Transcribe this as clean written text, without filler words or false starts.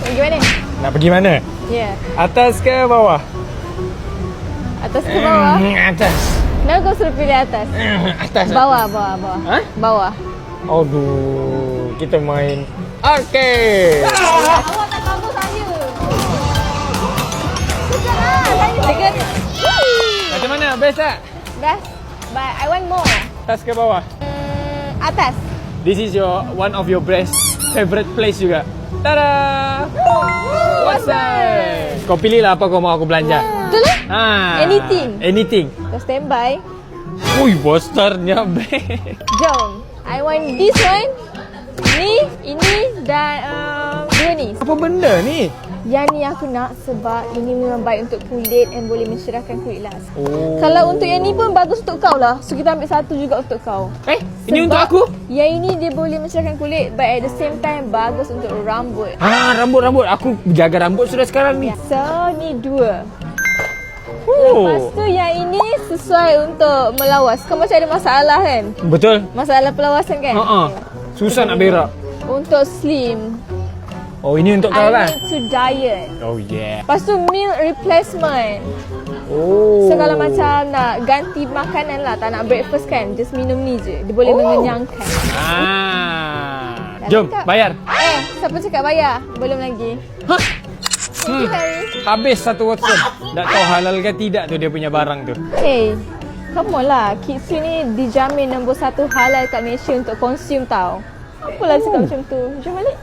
Pergi mana? Nak pergi mana? Ya. Atas ke bawah? Atas ke bawah? Atas. Kenapa kau suruh pilih atas? Atas. Bawah. Ha? Bawah. Aduh, kita main arcade. Awak tak tahu saya. Sudahlah, saya dekat. Macam mana? Best tak? Best. But I want more. Atas ke bawah? Atas. This is one of your best favorite place juga. Tada! What's that? Kau pilih lah apa kau mau aku belanja. Betul lah? Ha. Anything. Anything. Kau standby. Ui, posternya best. Jom. I want this one. Ini dan dua ni. Apa benda ni? Yang ni aku nak sebab ini memang baik untuk kulit and boleh mencerahkan kulit lah. Oh. Kalau untuk yang ni pun bagus untuk kau lah. So kita ambil satu juga untuk kau. Ini untuk aku? Yang ini dia boleh mencerahkan kulit but at the same time bagus untuk rambut. Rambut. Aku jaga rambut sudah sekarang ni. So ni dua. Lepas tu yang ini sesuai untuk melawas. Kau macam ada masalah kan? Betul. Masalah pelawasan kan? Susah nak berak. Untuk slim. Oh, ini untuk kau I kan? need to diet. Oh yeah. Lepas tu meal replacement. Oh. So kalau macam nak ganti makanan lah, tak nak breakfast kan, just minum ni je. Dia boleh mengenyangkan. Jom, bayar. Siapa cakap bayar? Belum lagi. Thank you, Harry. Habis satu Watson. Tak tahu halal ke tidak tu dia punya barang tu. Hey, come on lah. Kitsu ni dijamin nombor 1 halal kat Malaysia untuk consume tau. Apalah cakap macam tu. Jom balik.